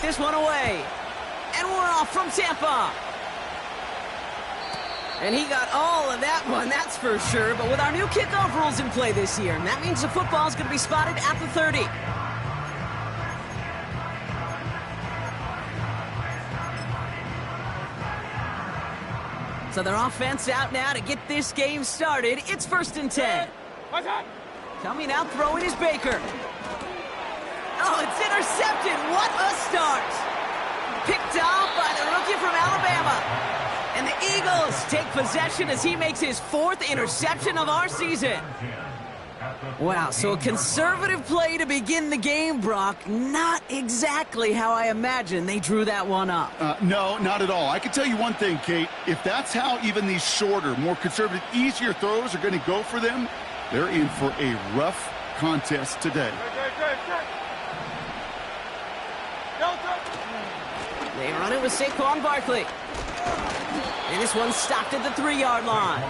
this one away. And we're off from Tampa. And he got all of that one, that's for sure. But with our new kickoff rules in play this year, that means the football is going to be spotted at the 30. So their offense out now to get this game started. It's 1st and 10. Coming out throwing is Baker. Oh, it's intercepted. What a start. Picked off by the rookie from Alabama. And the Eagles take possession as he makes his 4th interception of our season. Wow, so a conservative play to begin the game, Brock. Not exactly how I imagined they drew that one up. No, not at all. I can tell you one thing, Kate. If that's how even these shorter, more conservative, easier throws are going to go for them, they're in for a rough contest today. They run it with Saquon Barkley. And this one's stopped at the 3-yard line.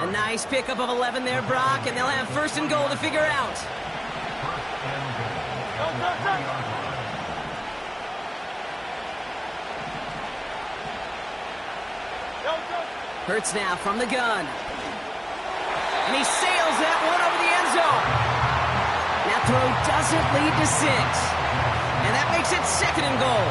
A nice pickup of 11 there, Brock, and they'll have 1st and goal to figure out. Hurts now from the gun. And he sails that one over the end zone. That throw doesn't lead to 6. And that makes it 2nd and goal.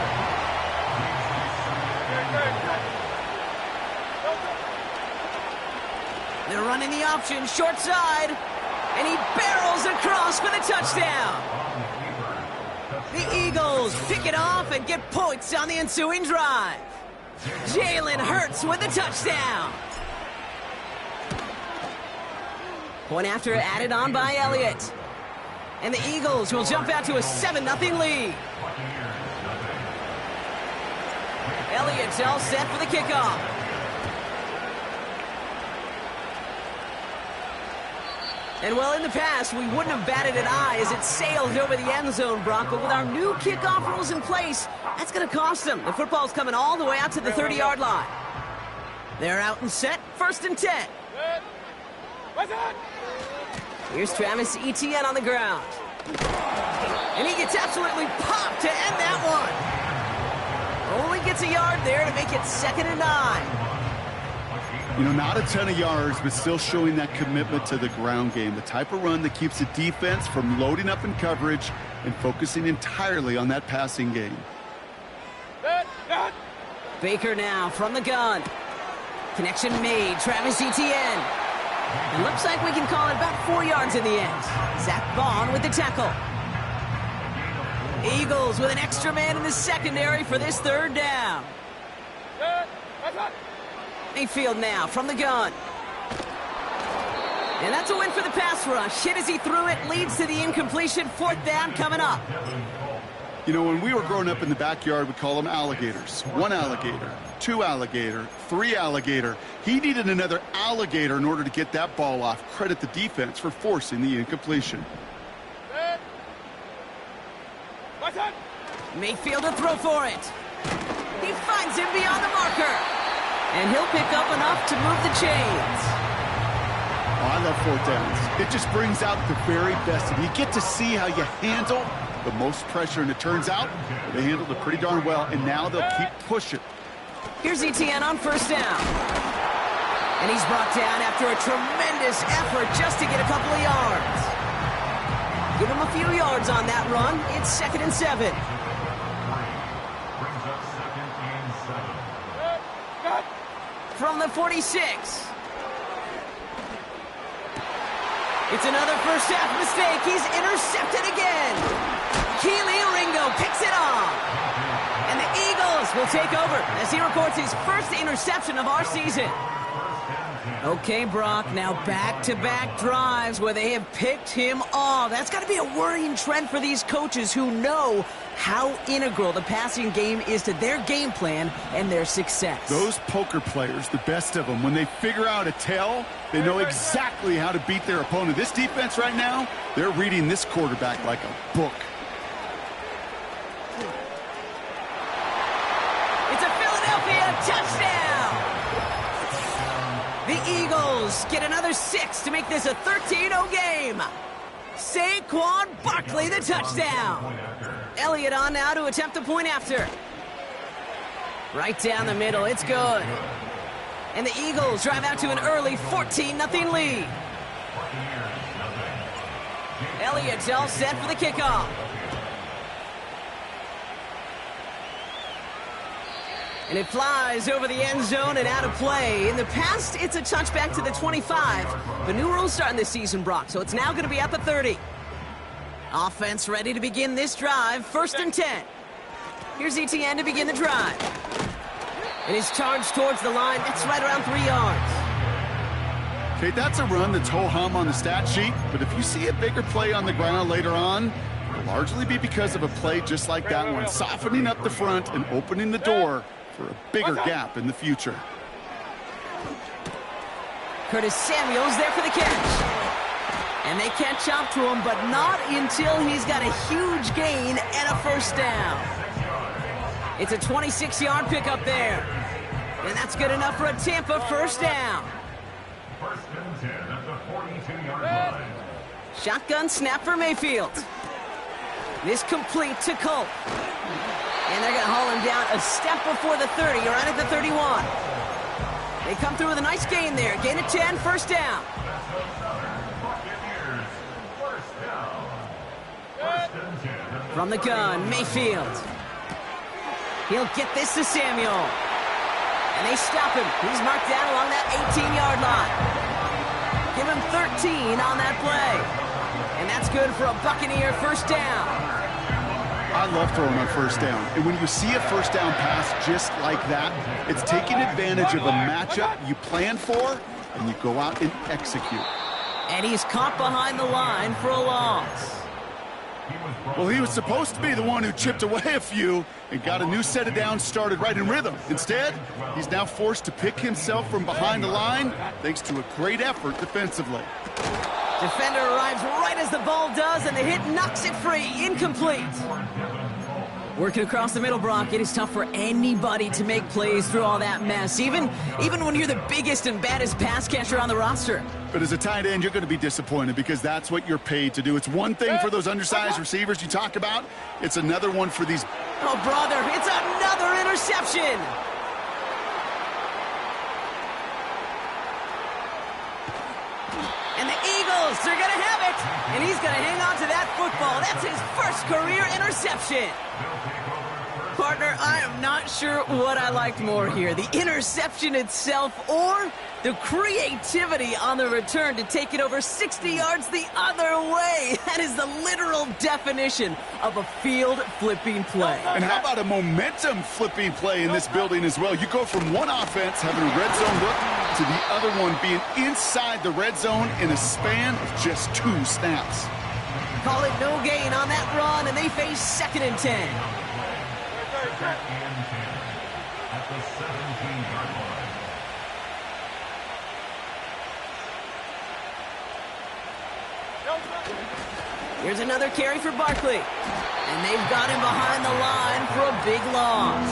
They're running the option, short side, and he barrels across for the touchdown. The Eagles pick it off and get points on the ensuing drive. Jalen Hurts with the touchdown. Point after added on by Elliott. And the Eagles will jump out to a 7-0 lead. Elliott's all set for the kickoff. And well, in the past, we wouldn't have batted an eye as it sailed over the end zone, Brock. But with our new kickoff rules in place, that's going to cost them. The football's coming all the way out to the 30-yard line. They're out and set, 1st and 10. Here's Travis Etienne on the ground. And he gets absolutely popped to end that one. Only gets a yard there to make it 2nd and 9. You know, not a ton of yards, but still showing that commitment to the ground game. The type of run that keeps the defense from loading up in coverage and focusing entirely on that passing game. Baker now from the gun. Connection made. Travis Etienne. It looks like we can call it about 4 yards in the end. Zach Bond with the tackle. Eagles with an extra man in the secondary for this 3rd down. Mayfield now from the gun. And that's a win for the pass rush. Hit as he threw it, leads to the incompletion. 4th down coming up. You know, when we were growing up in the backyard, we call them alligators. 1 alligator, 2 alligator, 3 alligator. He needed another alligator in order to get that ball off. Credit the defense for forcing the incompletion. Mayfield to throw for it. He finds him beyond the marker. And he'll pick up enough to move the chains. Oh, I love 4th downs. It just brings out the very best. And you get to see how you handle the most pressure. And it turns out they handled it pretty darn well. And now they'll keep pushing. Here's Etienne on 1st down. And he's brought down after a tremendous effort just to get a couple of yards. Give him a few yards on that run. It's 2nd and 7. From the 46. It's another first half mistake. He's intercepted again. Keely Ringo picks it off. And the Eagles will take over as he records his 1st interception of our season. Okay, Brock, now back-to-back drives where they have picked him off. That's got to be a worrying trend for these coaches who know how integral the passing game is to their game plan and their success. Those poker players, the best of them, when they figure out a tell, they know exactly how to beat their opponent. This defense right now, they're reading this quarterback like a book. It's a Philadelphia touchdown! The Eagles get another 6 to make this a 13-0 game. Saquon Barkley the touchdown. Elliott on now to attempt the point after. Right down the middle, it's good. And the Eagles drive out to an early 14-0 lead. Elliott's all set for the kickoff. And it flies over the end zone and out of play. In the past, it's a touchback to the 25. The new rules starting this season, Brock, so it's now going to be at the 30. Offense ready to begin this drive. 1st and 10. Here's Etienne to begin the drive. And he's charged towards the line. That's right around 3 yards. Okay, that's a run that's ho-hum on the stat sheet, but if you see a bigger play on the ground later on, it'll largely be because of a play just like that one, softening up the front and opening the door for a bigger gap in the future. Curtis Samuel's there for the catch. And they catch up to him, but not until he's got a huge gain and a 1st down. It's a 26-yard pickup there. And that's good enough for a Tampa 1st down. 1st and 10 at the 42-yard line. Shotgun snap for Mayfield. This complete to Colt. And they're going to haul him down a step before the 30, right at the 31. They come through with a nice gain there. Gain of 10, 1st down. From the gun, Mayfield. He'll get this to Samuel. And they stop him. He's marked down along that 18-yard line. Give him 13 on that play. And that's good for a Buccaneer 1st down. I love throwing on 1st down. And when you see a 1st down pass just like that, it's taking advantage of a matchup you plan for, and you go out and execute. And he's caught behind the line for a loss. Well, he was supposed to be the one who chipped away a few and got a new set of downs started right in rhythm. Instead, he's now forced to pick himself from behind the line thanks to a great effort defensively. Defender arrives right as the ball does, and the hit knocks it free. Incomplete. Working across the middle, Brock, it is tough for anybody to make plays through all that mess, even when you're the biggest and baddest pass catcher on the roster. But as a tight end, you're going to be disappointed because that's what you're paid to do. It's one thing for those undersized receivers you talk about. It's another one for these. Oh, brother, it's another interception. And the Eagles are going to have it. And he's going to hang on to that football. That's his 1st career interception. Partner, I am not sure what I liked more here, the interception itself or the creativity on the return to take it over 60 yards the other way. That is the literal definition of a field-flipping play. And how about a momentum-flipping play in this building as well? You go from one offense having a red zone look to the other one being inside the red zone in a span of just 2 snaps. Call it no gain on that run, and they face 2nd and 10. 2nd and 10 at the 17-yard line. Here's another carry for Barkley. And they've got him behind the line for a big loss.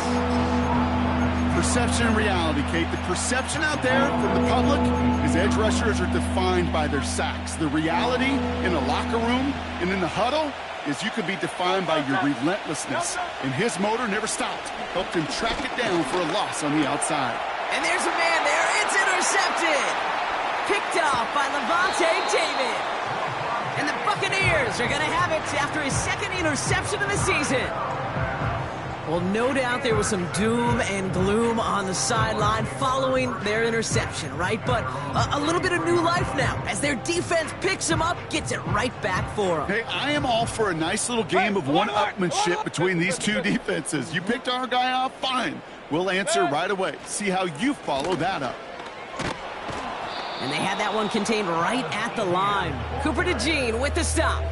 Perception and reality, Kate. The perception out there from the public is edge rushers are defined by their sacks. The reality in the locker room and in the huddle is you could be defined by your relentlessness. And his motor never stopped. Helped him track it down for a loss on the outside. And there's a man there. It's intercepted. Picked off by Levante David. And the Buccaneers are going to have it after his 2nd interception of the season. Well, no doubt there was some doom and gloom on the sideline following their interception, right? But a little bit of new life now as their defense picks him up, gets it right back for him. Hey, I am all for a nice little game of one-upmanship between these two defenses. You picked our guy off, fine. We'll answer right away. See how you follow that up. And they had that one contained right at the line. Cooper DeJean with the stop.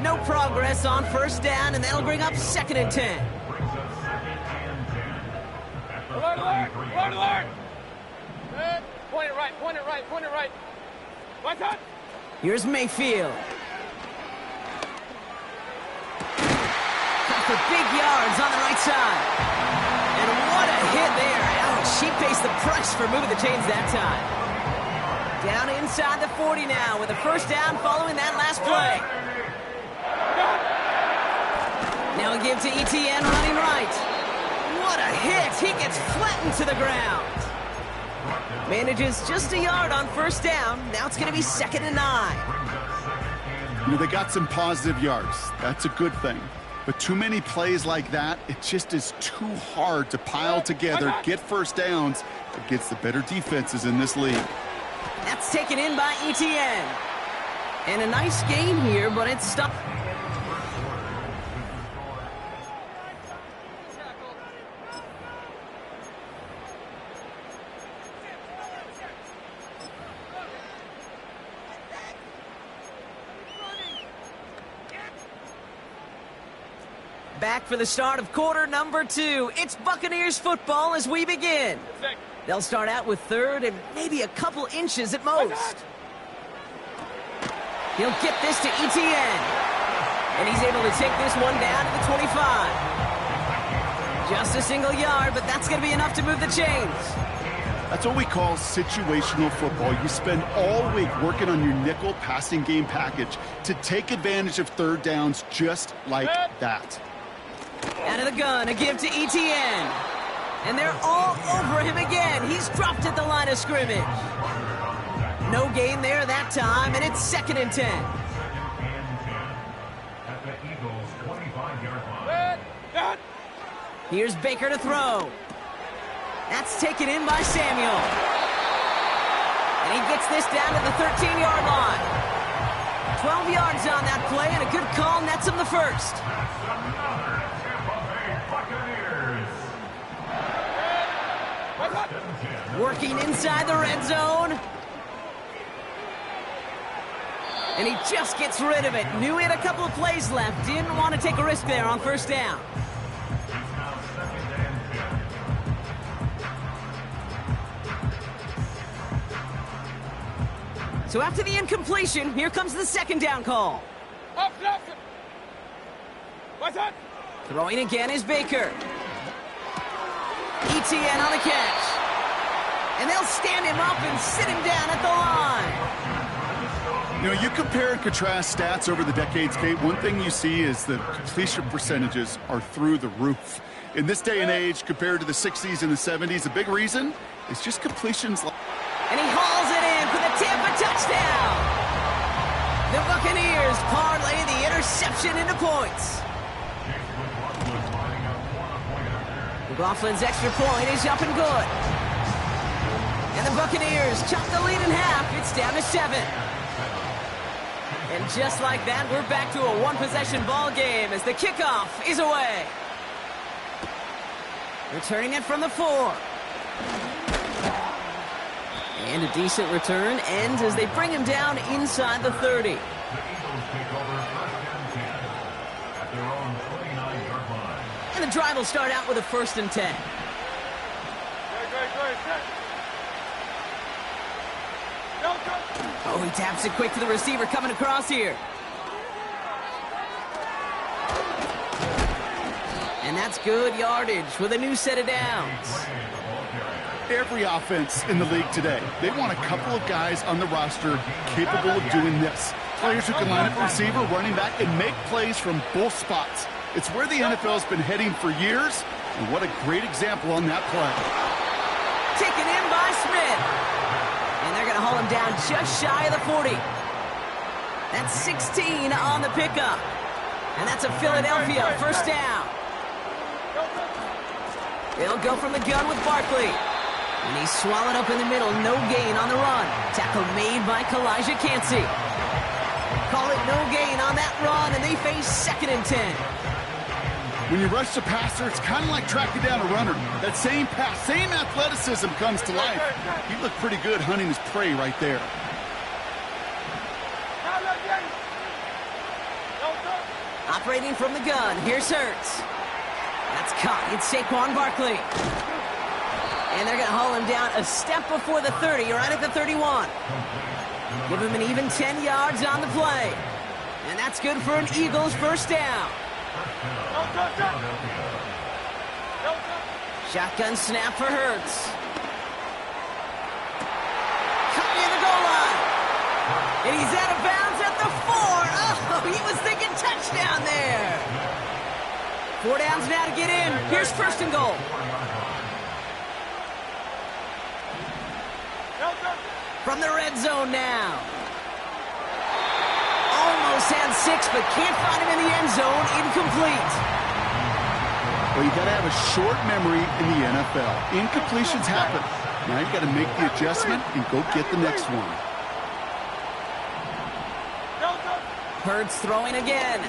No progress on 1st down, and that'll bring up 2nd and 10. Alert! Point it right. What's up? Here's Mayfield. Got for big yards on the right side. And what a hit there. Oh, she pays the price for moving the chains that time. Down inside the 40 now with a 1st down following that last play. Now we give to ETN running right. What a hit! He gets flattened to the ground. Manages just a yard on first down. Now it's going to be 2nd and 9. You know, they got some positive yards. That's a good thing. But too many plays like that, it just is too hard to pile together, get first downs against the better defenses in this league. That's taken in by ETN. And a nice gain here, but it's stopped. Back for the start of quarter number 2. It's Buccaneers football as we begin. They'll start out with 3rd and maybe a couple inches at most. He'll get this to ETN. And he's able to take this one down to the 25. Just a single yard, but that's going to be enough to move the chains. That's what we call situational football. You spend all week working on your nickel passing game package to take advantage of 3rd downs just like that. Out of the gun, a give to ETN. And they're all over him again. He's dropped at the line of scrimmage. No gain there that time, and it's 2nd and 10. At the Eagles' 25-yard line. Here's Baker to throw. That's taken in by Samuel. And he gets this down to the 13-yard line. 12 yards on that play, and a good call nets him the first. Working inside the red zone. And he just gets rid of it. Knew he had a couple of plays left. Didn't want to take a risk there on first down. So after the incompletion, here comes the 2nd down call. Throwing again is Baker. ETN on the catch. And they'll stand him up and sit him down at the line. You know, you compare and contrast stats over the decades, Kate. One thing you see is the completion percentages are through the roof. In this day and age, compared to the 60s and the 70s, a big reason is just completions. And he hauls it in for the Tampa touchdown. The Buccaneers parlay the interception into points. McLaughlin's extra point is up and good. And the Buccaneers chop the lead in half. It's down to 7. And just like that, we're back to a one-possession ball game as the kickoff is away. Returning it from the 4. And a decent return ends as they bring him down inside the 30. The Eagles take over 1st and 10 at their own 29-yard line. And the drive will start out with a 1st and 10. Oh, he taps it quick to the receiver coming across here. And that's good yardage with a new set of downs. Every offense in the league today, they want a couple of guys on the roster capable of doing this. Players who can line up a receiver, running back, and make plays from both spots. It's where the NFL's been heading for years, and what a great example on that play. Taken in by Smith. And they're going to haul him down just shy of the 40. That's 16 on the pickup. And that's a Philadelphia 1st down. They'll go from the gun with Barkley. And he's swallowed up in the middle. No gain on the run. Tackle made by Kalijah Cansey. Call it no gain on that run, and they face 2nd and 10. When you rush the passer, it's kind of like tracking down a runner. That same pass, same athleticism comes to life. He looked pretty good hunting his prey right there. Operating from the gun, here's Hurts. That's caught. It's Saquon Barkley. And they're going to haul him down a step before the 30, right at the 31. Give him an even 10 yards on the play. And that's good for an Eagles 1st down. Shotgun snap for Hurts. Caught near the goal line. And he's out of bounds at the 4. Oh, he was thinking touchdown there. 4 downs now to get in. Here's first and goal. From the red zone now. Almost had 6, but can't find him in the end zone. Incomplete. Well, you got to have a short memory in the NFL. Incompletions happen. Now you got to make the adjustment and go get the next one. Hurts throwing again.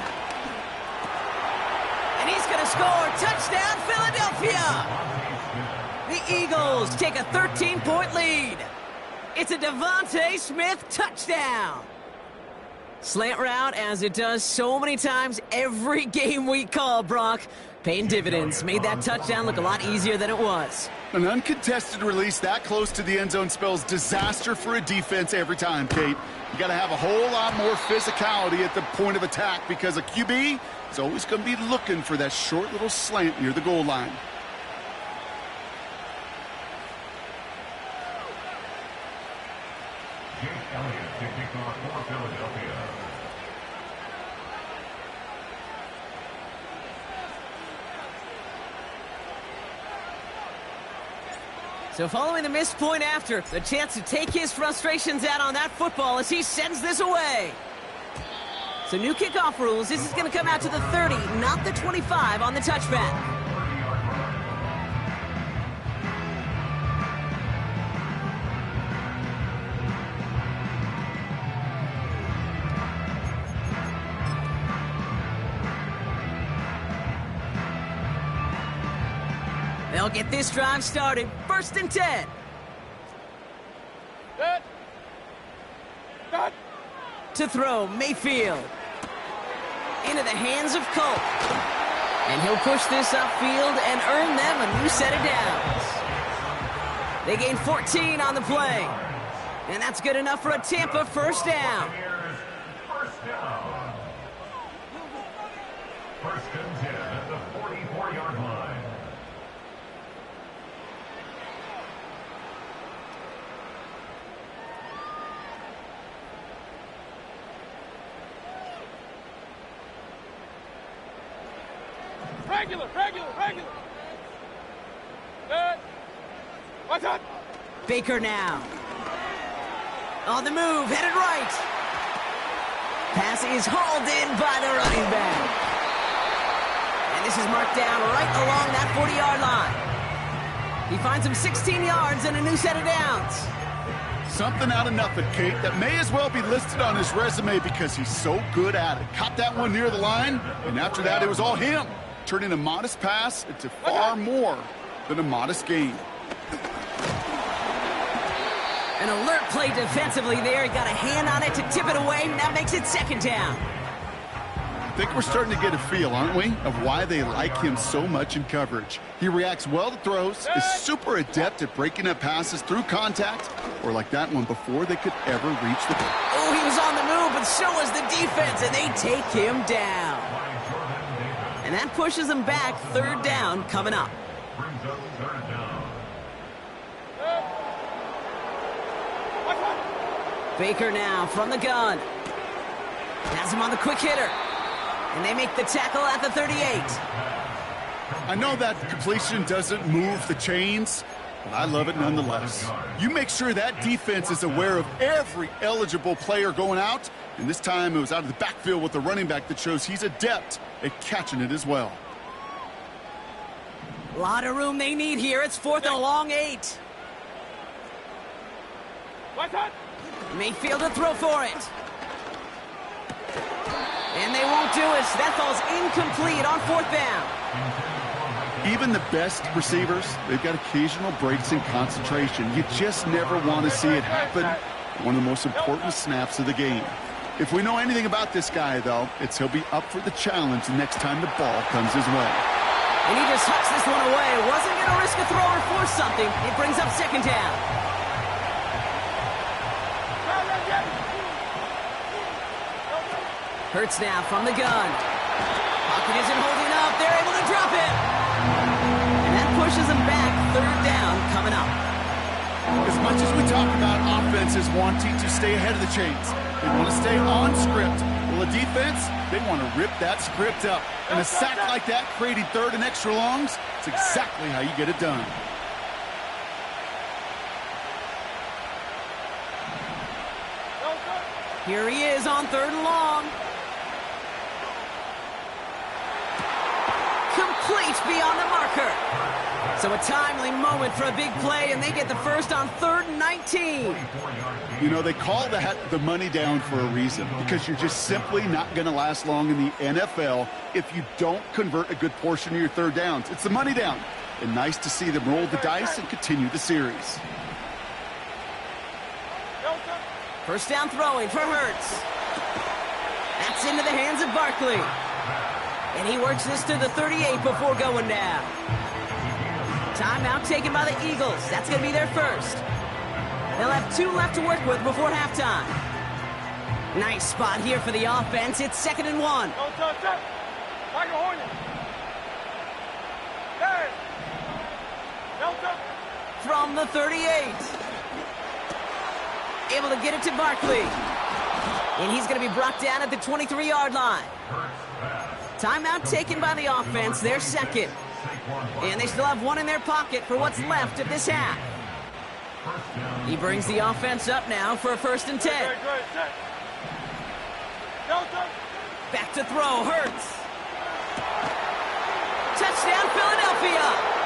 And he's going to score. Touchdown, Philadelphia. The Eagles take a 13-point lead. It's a Devontae Smith touchdown. Slant route, as it does so many times every game we call, Brock. Paying dividends. Made that touchdown look a lot easier than it was. An uncontested release that close to the end zone spells disaster for a defense every time, Kate. You got to have a whole lot more physicality at the point of attack because a QB is always going to be looking for that short little slant near the goal line. Jake Elliott to kick off for Philadelphia. So following the missed point after, the chance to take his frustrations out on that football as he sends this away. So new kickoff rules. This is going to come out to the 30, not the 25 on the touchback. They'll get this drive started. First and 10. Good. Good. To throw, Mayfield. Into the hands of Colt. And he'll push this upfield and earn them a new set of downs. They gain 14 on the play. And that's good enough for a Tampa first down. First down. First and 10 at the 44-yard line. Regular. Good. What's up? Baker now. On the move, headed right. Pass is hauled in by the running back. And this is marked down right along that 40-yard line. He finds him 16 yards and a new set of downs. Something out of nothing, Kate, that may as well be listed on his resume because he's so good at it. Caught that one near the line, and after that, it was all him. Turning a modest pass into far more than a modest gain. An alert play defensively there. He got a hand on it to tip it away, and that makes it second down. I think we're starting to get a feel, aren't we, of why they like him so much in coverage. He reacts well to throws, is super adept at breaking up passes through contact, or like that one before they could ever reach the ball. Oh, he was on the move, but so was the defense, and they take him down. And that pushes them back. Third down coming up. Brings up third down. Baker now from the gun. Has him on the quick hitter. And they make the tackle at the 38. I know that completion doesn't move the chains, but I love it nonetheless. You make sure that defense is aware of every eligible player going out, and this time it was out of the backfield with the running back that shows he's adept at catching it as well. A lot of room they need here. It's fourth and a long 8. What's up? Mayfield to throw for it. And they won't do it. That falls incomplete on fourth down. Even the best receivers, they've got occasional breaks in concentration. You just never want to see it happen. One of the most important snaps of the game. If we know anything about this guy, though, it's he'll be up for the challenge the next time the ball comes his way. And he just hucks this one away. Wasn't going to risk a throw or force something. It brings up second down. Hurts now from the gun. Pocket isn't holding up. They're able to drop it. And that pushes them back. Third down coming up. As much as we talk about offenses wanting to stay ahead of the chains, they want to stay on script. Well, Well, the defense, they want to rip that script up. And a sack like that, creating third and extra longs, it's exactly how you get it done. Here he is on 3rd and long. Complete beyond the marker. So a timely moment for a big play, and they get the first on 3rd and 19. You know, they call that the money down for a reason, because you're just simply not going to last long in the NFL if you don't convert a good portion of your 3rd downs. It's the money down. And nice to see them roll the dice and continue the series. First down throwing for Hurts. That's into the hands of Barkley. And he works this to the 38 before going down. Timeout taken by the Eagles. That's going to be their first. They'll have 2 left to work with before halftime. Nice spot here for the offense. It's 2nd and 1. From the 38. Able to get it to Barkley. And he's going to be brought down at the 23-yard line. Timeout taken by the offense, their second. And they still have 1 in their pocket for what's left of this half. He brings the offense up now for a 1st and 10. Back to throw, Hurts. Touchdown, Philadelphia.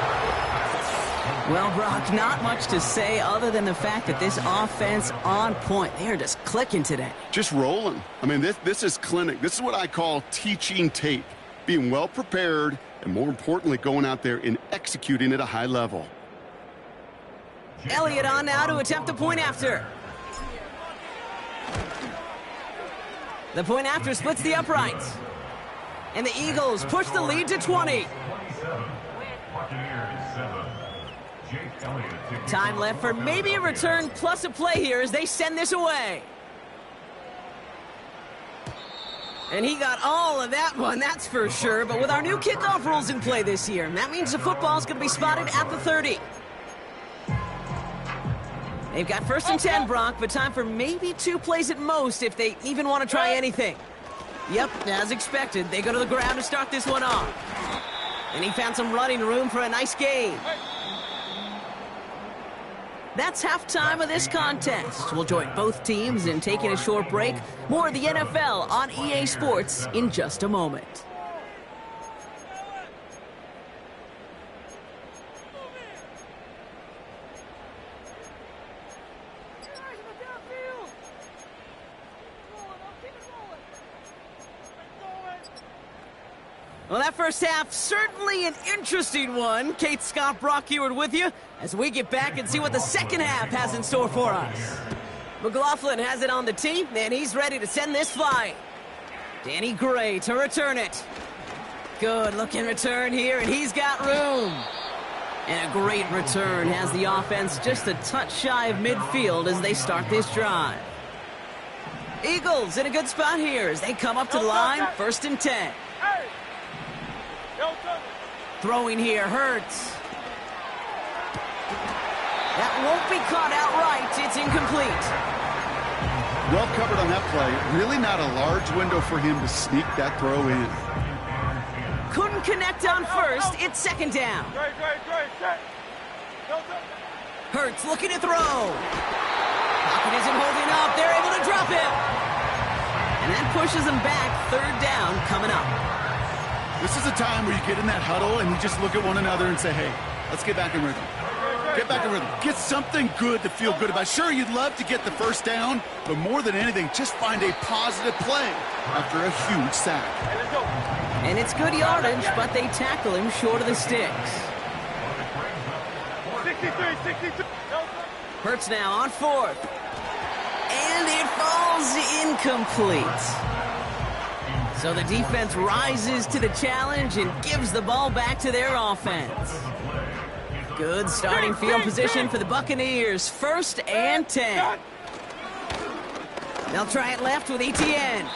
Well, Brock, not much to say other than the fact that this offense on point. They are just clicking today. Just rolling. I mean, this is clinic. This is what I call teaching tape. Being well prepared, and more importantly, going out there and executing at a high level. Elliott on now to attempt the point after. The point after splits the uprights. And the Eagles push the lead to 20. Time left for maybe a return plus a play here as they send this away. And he got all of that one, that's for sure. But with our new kickoff rules in play this year, that means the football is going to be spotted at the 30. They've got 1st and 10, Brock, but time for maybe 2 plays at most if they even want to try anything. Yep, as expected, they go to the ground to start this one off. And he found some running room for a nice gain. That's halftime of this contest. We'll join both teams in taking a short break. More of the NFL on EA Sports in just a moment. Well, that first half, certainly an interesting one. Kate, Scott, Brock Heward with you as we get back and see what the second half has in store for us. McLaughlin has it on the tee, and he's ready to send this flying. Danny Gray to return it. Good-looking return here, and he's got room. And a great return has the offense just a touch shy of midfield as they start this drive. Eagles in a good spot here as they come up to the line, 1st and 10. Throwing here, Hurts. That won't be caught outright. It's incomplete. Well covered on that play. Really not a large window for him to sneak that throw in. Couldn't connect on 1st. It's 2nd down. Hurts looking to throw. Pocket isn't holding up. They're able to drop him. And that pushes him back. 3rd down coming up. This is a time where you get in that huddle and you just look at one another and say, hey, let's get back in rhythm. Get back in rhythm. Get something good to feel good about. Sure, you'd love to get the 1st down, but more than anything, just find a positive play after a huge sack. And it's good yardage, but they tackle him short of the sticks. 63. Hurts now on 4th. And it falls incomplete. So the defense rises to the challenge and gives the ball back to their offense. Good starting field position for the Buccaneers. 1st and 10. They'll try it left with Etienne.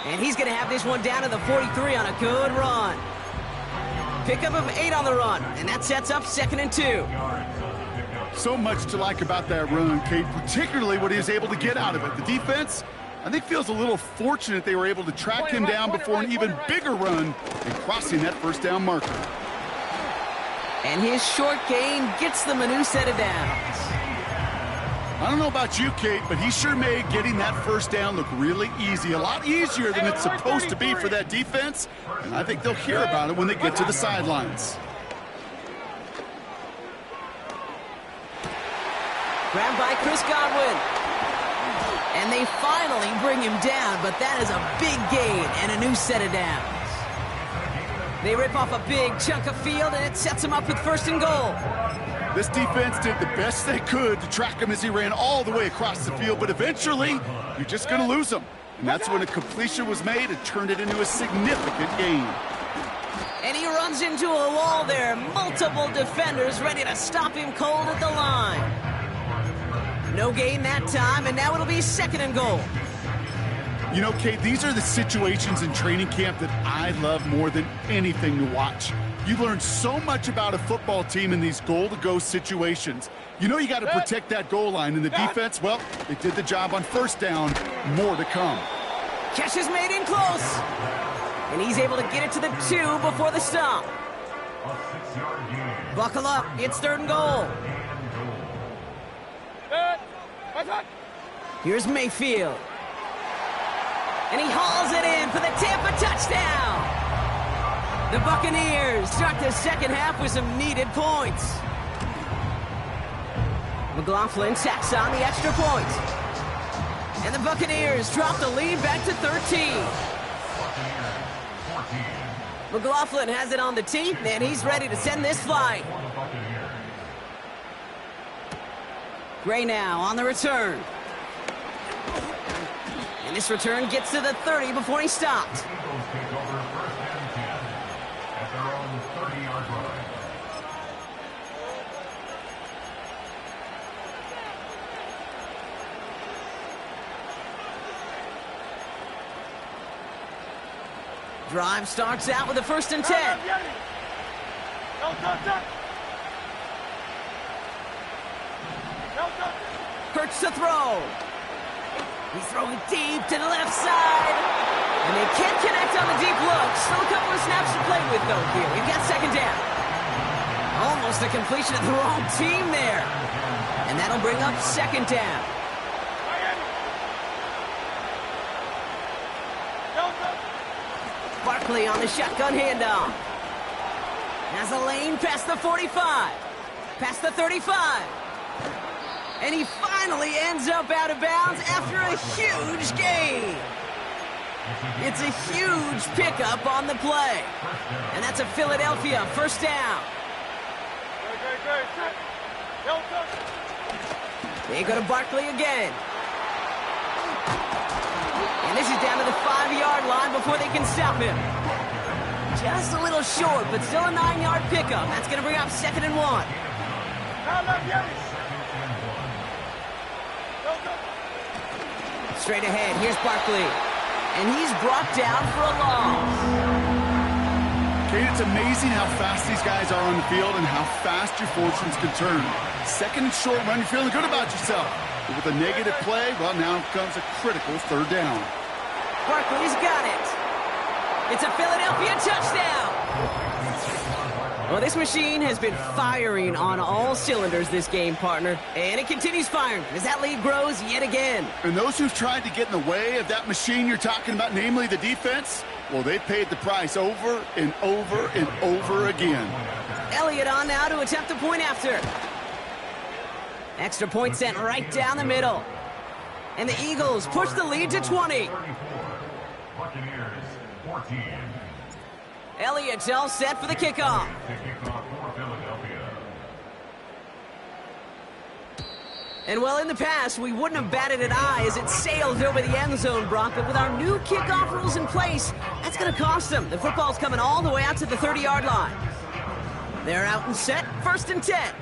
And he's going to have this one down to the 43 on a good run. Pickup of 8 on the run. And that sets up 2nd and 2. So much to like about that run, Kate, particularly what he was able to get out of it. The defense, I think feels a little fortunate they were able to track him down before an even bigger run and crossing that first down marker. And his short gain gets them a new set of downs. I don't know about you, Kate, but he sure made getting that first down look really easy. A lot easier than it's supposed to be for that defense. And I think they'll hear about it when they get to the sidelines. Grabbed by Chris Godwin. And they finally bring him down, but that is a big gain and a new set of downs. They rip off a big chunk of field, and it sets him up with first and goal. This defense did the best they could to track him as he ran all the way across the field, but eventually, you're just going to lose him. And that's when a completion was made and turned it into a significant gain. And he runs into a wall there. Multiple defenders ready to stop him cold at the line. No gain that time, and now it'll be second and goal. You know, Kate, these are the situations in training camp that I love more than anything to watch. You learn so much about a football team in these goal-to-go situations. You know you got to protect that goal line, and the defense, well, they did the job on first down. More to come. Catch is made in close. And he's able to get it to the 2 before the stop. Buckle up. It's third and goal. Here's Mayfield. And he hauls it in for the Tampa touchdown. The Buccaneers start the second half with some needed points. McLaughlin tacks on the extra point. And the Buccaneers drop the lead back to 13. McLaughlin has it on the tee, and he's ready to send this flight. Gray now on the return. And this return gets to the 30 before he stopped. Drive starts out with a 1st and 10. Hurts to throw. He's throwing deep to the left side. And they can't connect on the deep look. Still a couple of snaps to play with, though, here. We've got second down. Almost a completion of the wrong team there. And that'll bring up second down. Barkley on the shotgun handoff. Has a lane past the 45. Past the 35. And he finally ends up out of bounds after a huge gain. It's a huge pickup on the play. And that's a Philadelphia first down. They go to Barkley again. And this is down to the 5-yard line before they can stop him. Just a little short, but still a 9-yard pickup. That's going to bring up second and 1. Straight ahead, here's Barkley. And he's brought down for a loss. Kate, it's amazing how fast these guys are on the field and how fast your fortunes can turn. Second and short run, you're feeling good about yourself. But with a negative play, well, now comes a critical third down. Barkley's got it. It's a Philadelphia touchdown. Well, this machine has been firing on all cylinders this game, partner. And it continues firing as that lead grows yet again. And those who've tried to get in the way of that machine you're talking about, namely the defense, well, they paid the price over and over and over again. Elliott on now to attempt the point after. Extra point sent right down the middle. And the Eagles push the lead to 20. Elliott's all set for the kickoff. And well, in the past, we wouldn't have batted an eye as it sailed over the end zone, Brock. But with our new kickoff rules in place, that's going to cost them. The football's coming all the way out to the 30-yard line. They're out and set, 1st and 10.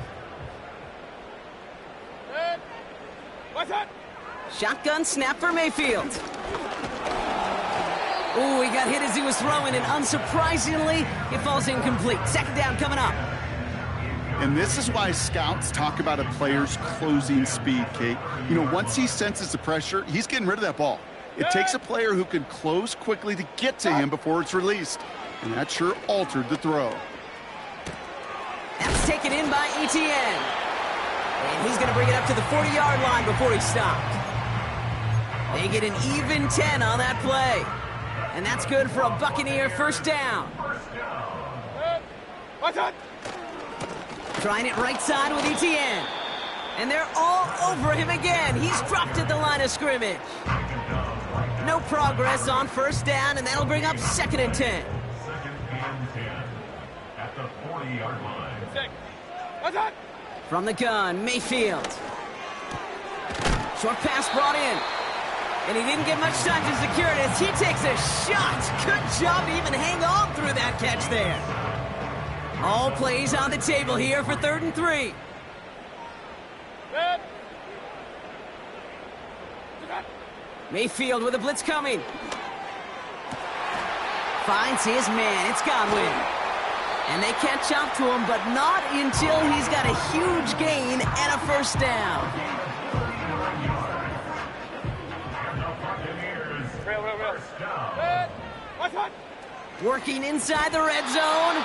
Shotgun snap for Mayfield. Ooh, he got hit as he was throwing, and unsurprisingly, it falls incomplete. Second down coming up. And this is why scouts talk about a player's closing speed, Kate. You know, once he senses the pressure, he's getting rid of that ball. It takes a player who can close quickly to get to him before it's released. And that sure altered the throw. That's taken in by Etienne. And he's going to bring it up to the 40-yard line before he stopped. They get an even 10 on that play. And that's good for a Buccaneer first down. Trying it right side with Etienne. And they're all over him again. He's dropped at the line of scrimmage. No progress on first down, and that'll bring up 2nd and 10. 2nd and 10 at the 40-yard line. From the gun, Mayfield. Short pass brought in. And he didn't get much time to secure it as he takes a shot. Good job to even hang on through that catch there. All plays on the table here for 3rd and 3. Mayfield with a blitz coming. Finds his man. It's Godwin. And they catch up to him, but not until he's got a huge gain and a first down. Working inside the red zone.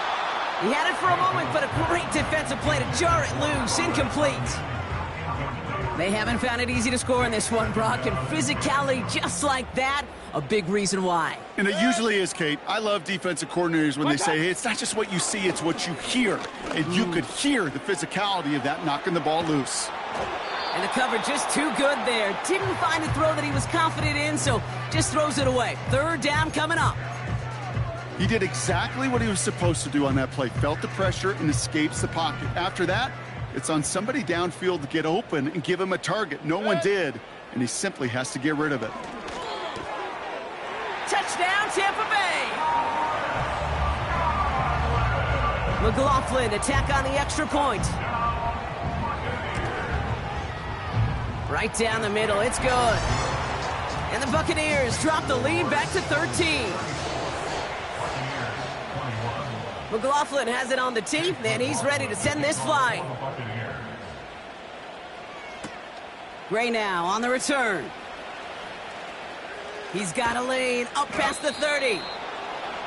He had it for a moment, but a great defensive play to jar it loose. Incomplete. They haven't found it easy to score in this one, Brock, and physicality just like that, a big reason why. And it usually is, Kate. I love defensive coordinators when they say, hey, it's not just what you see, it's what you hear. And you could hear the physicality of that knocking the ball loose. And the cover just too good there. Didn't find a throw that he was confident in, so just throws it away. 3rd down coming up. He did exactly what he was supposed to do on that play. Felt the pressure and escapes the pocket. After that, it's on somebody downfield to get open and give him a target. No one did, and he simply has to get rid of it. Touchdown, Tampa Bay! McLaughlin, attack on the extra point. Right down the middle, it's good. And the Buccaneers drop the lead back to 13. McLaughlin has it on the tee, and he's ready to send this flying. Gray now on the return. He's got a lane up past the 30.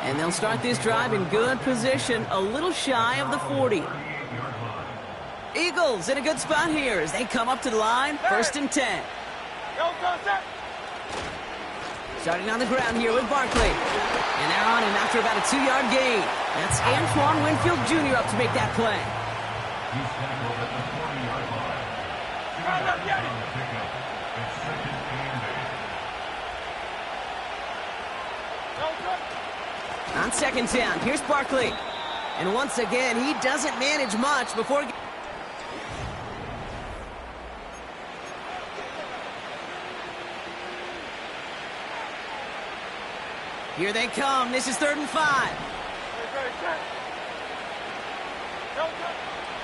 And they'll start this drive in good position, a little shy of the 40. Eagles in a good spot here as they come up to the line, 1st and 10. Starting on the ground here with Barkley. And they're on him after about a 2-yard gain. That's Antoine Winfield Jr. up to make that play. On 2nd down, here's Barkley. And once again, he doesn't manage much before... Here they come. This is 3rd and 5.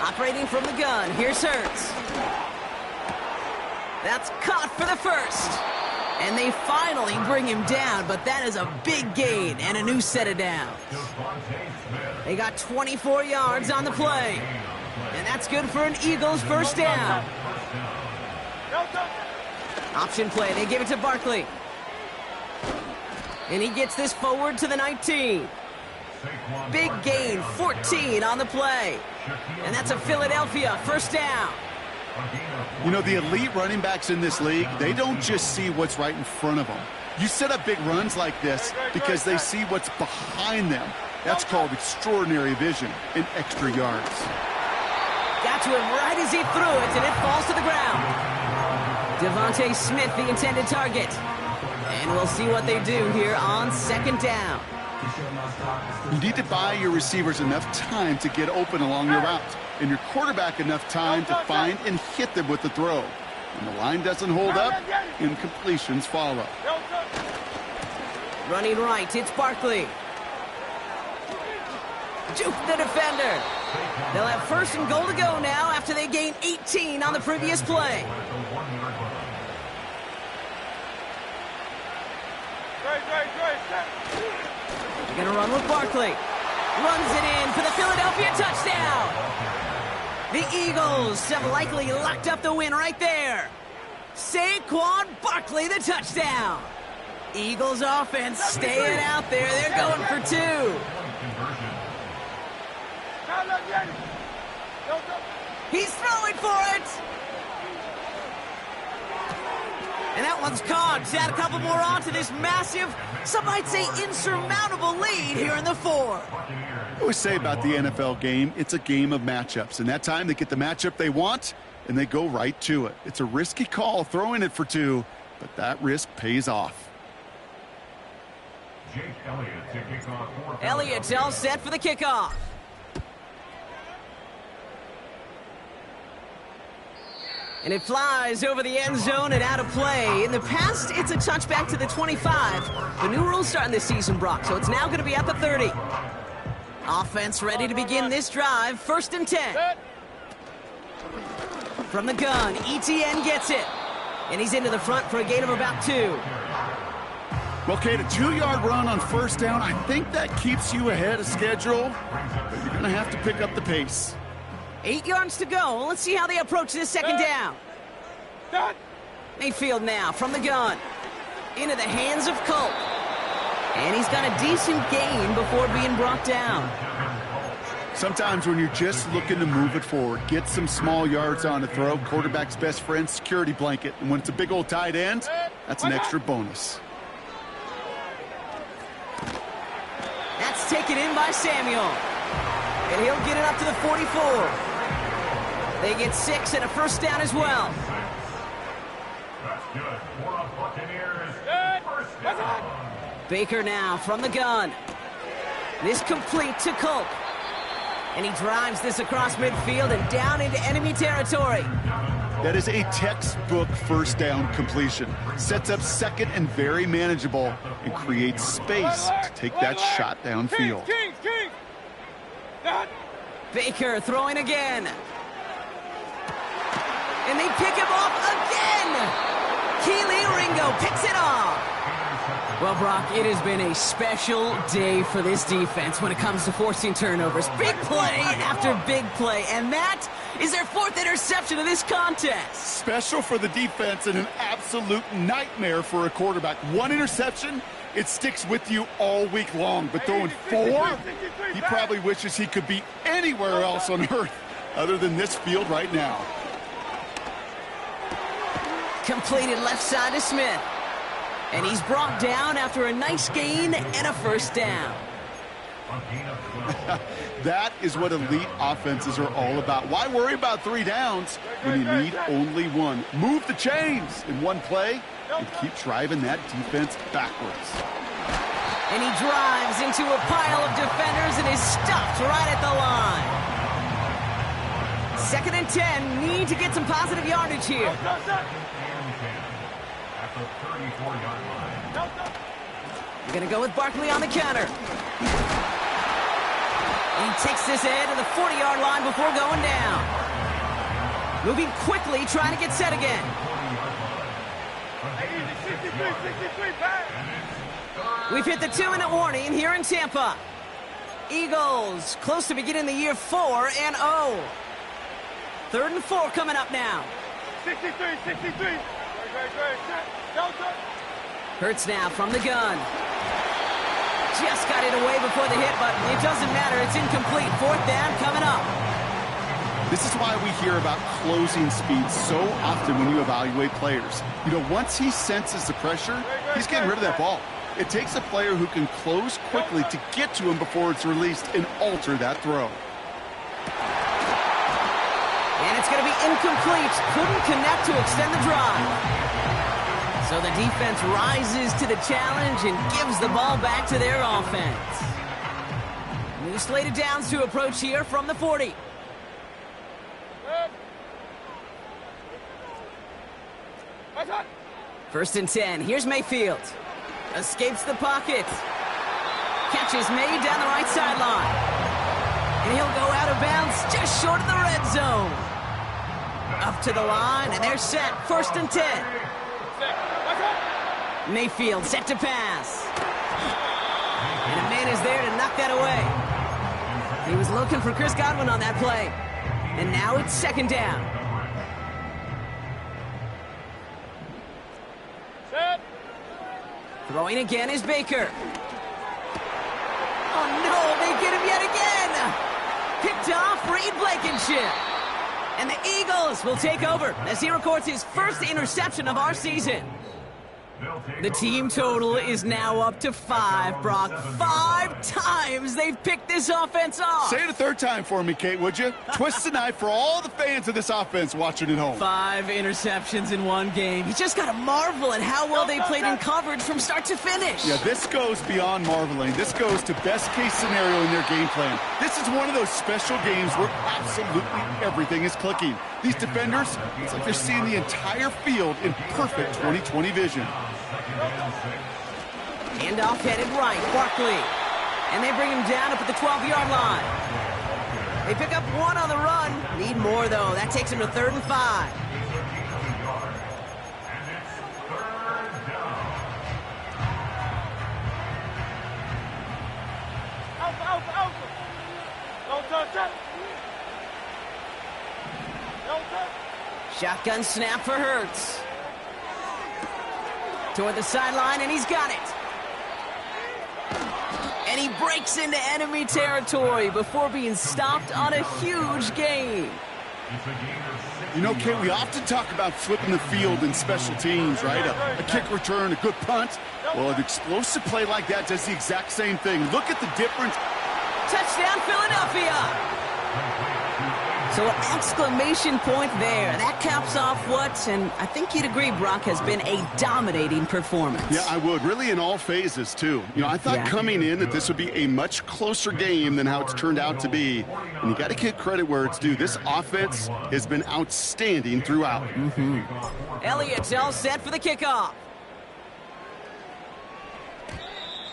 Operating from the gun. Here's Hurts. That's caught for the first. And they finally bring him down, but that is a big gain and a new set of downs. They got 24 yards on the play. And that's good for an Eagles first down. Option play. They give it to Barkley. And he gets this forward to the 19. Big gain, 14 on the play. And that's a Philadelphia first down. You know, the elite running backs in this league, they don't just see what's right in front of them. You set up big runs like this because they see what's behind them. That's called extraordinary vision and extra yards. Got to him right as he threw it, and it falls to the ground. Devontae Smith, the intended target. And we'll see what they do here on 2nd down. You need to buy your receivers enough time to get open along your route, and your quarterback enough time to find and hit them with the throw. When the line doesn't hold up, incompletions follow. Running right, it's Barkley. Juke the defender. They'll have 1st and goal to go now after they gain 18 on the previous play. They're going to run with Barkley. Runs it in for the Philadelphia touchdown. The Eagles have likely locked up the win right there. Saquon Barkley, the touchdown. Eagles offense staying out there. They're going for 2. He's throwing for it. And that one's caught. Just add a couple more on to this massive, some might say insurmountable lead here in the 4th. I always say about the NFL game, it's a game of matchups. And that time they get the matchup they want, and they go right to it. It's a risky call throwing it for 2, but that risk pays off. Elliott's all set for the kickoff. And it flies over the end zone and out of play. In the past, it's a touchback to the 25. The new rules starting this season, Brock, so it's now going to be at the 30. Offense ready to begin this drive. 1st and 10. From the gun, ETN gets it. And he's into the front for a gain of about 2. Well, Kate, a 2-yard run on 1st down, I think that keeps you ahead of schedule, but you're going to have to pick up the pace. 8 yards to go. Let's see how they approach this 2nd down. Mayfield now from the gun. Into the hands of Culp. And he's got a decent gain before being brought down. Sometimes when you're just looking to move it forward, get some small yards on the throw, quarterback's best friend, security blanket. And when it's a big old tight end, that's an extra bonus. That's taken in by Samuel. And he'll get it up to the 44. They get 6 and a 1st down as well. That's good. For the Buccaneers. First down. Baker now from the gun. This complete to Culp. And he drives this across midfield and down into enemy territory. That is a textbook 1st down completion. Sets up 2nd and very manageable and creates space to take that shot downfield. Baker throwing again. And they pick him off again. Keely Ringo picks it off. Well, Brock, it has been a special day for this defense when it comes to forcing turnovers. Big play after big play, and that is their 4th interception of this contest. Special for the defense and an absolute nightmare for a quarterback. 1 interception, it sticks with you all week long, but throwing 4, he probably wishes he could be anywhere else on earth other than this field right now. Completed left side to Smith. And he's brought down after a nice gain and a 1st down. That is what elite offenses are all about. Why worry about 3 downs when you need only 1? Move the chains in 1 play and keep driving that defense backwards. And he drives into a pile of defenders and is stuffed right at the line. 2nd and 10. Need to get some positive yardage here. At the 34-yard line. We're going to go with Barkley on the counter. He takes this ahead to the 40-yard line before going down. Moving quickly, trying to get set again. We've hit the 2-minute warning here in Tampa. Eagles close to beginning the year 4-0. 3rd and 4 coming up now. 63. Hurts now from the gun. Just got it away before the hit, but it doesn't matter. It's incomplete. 4th down coming up. This is why we hear about closing speed so often when you evaluate players. You know, once he senses the pressure, he's getting rid of that ball. It takes a player who can close quickly to get to him before it's released and alter that throw. And it's going to be incomplete. Couldn't connect to extend the drive. So the defense rises to the challenge and gives the ball back to their offense. New slated downs to approach here from the 40. First and 10. Here's Mayfield. Escapes the pocket. Catch is made down the right sideline. And he'll go out of bounds just short of the red zone. Up to the line, and they're set. 1st and 10. Mayfield set to pass. And a man is there to knock that away. He was looking for Chris Godwin on that play. And now it's 2nd down. Throwing again is Baker. Oh, no, they get him yet again. Picked off Reed Blankenship. And the Eagles will take over as he records his first interception of our season. The team total is now up to 5, Brock. 5 times they've picked this offense off. Say it a third time for me, Kate, would you? Twist the knife for all the fans of this offense watching at home. 5 interceptions in one game. You just got to marvel at how well they played in coverage from start to finish. Yeah, this goes beyond marveling. This goes to best-case scenario in their game plan. This is one of those special games where absolutely everything is clicking. These defenders, it's like they're seeing the entire field in perfect 20/20 vision. Handoff headed right, Barkley. And they bring him down up at the 12-yard line. They pick up 1 on the run. Need more, though. That takes him to 3rd and 5. Out. Don't touch it. Don't touch. Shotgun snap for Hurts. Toward the sideline, and he's got it. And he breaks into enemy territory before being stopped on a huge gain. You know, Kate, we often talk about flipping the field in special teams, right? A kick return, a good punt. Well, an explosive play like that does the exact same thing. Look at the difference. Touchdown, Philadelphia! So an exclamation point there. That caps off what, and I think you'd agree, Brock, has been a dominating performance. Yeah, I would. Really in all phases, too. You know, I thought coming in that this would be a much closer game than how it's turned out to be. And you got to give credit where it's due. This offense has been outstanding throughout. Elliott's all set for the kickoff.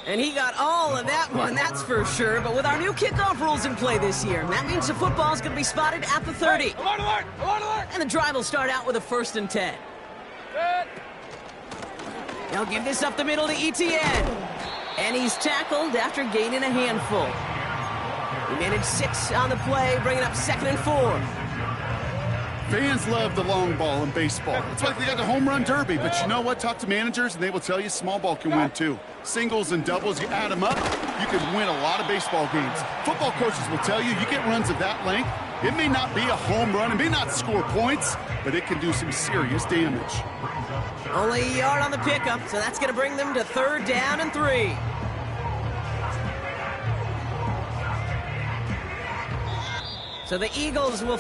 And he got all of that one, that's for sure. But with our new kickoff rules in play this year, that means the football's going to be spotted at the 30. Alert! And the drive will start out with a 1st and 10. They'll give this up the middle to Etienne. And he's tackled after gaining a handful. He managed 6 on the play, bringing up 2nd and 4. Fans love the long ball in baseball. It's like they got the home run derby. But you know what? Talk to managers, and they will tell you small ball can win, too. Singles and doubles, you add them up, you can win a lot of baseball games. Football coaches will tell you, you get runs of that length, it may not be a home run, it may not score points, but it can do some serious damage. Only a yard on the pickup, so that's going to bring them to 3rd down and 3. So the Eagles will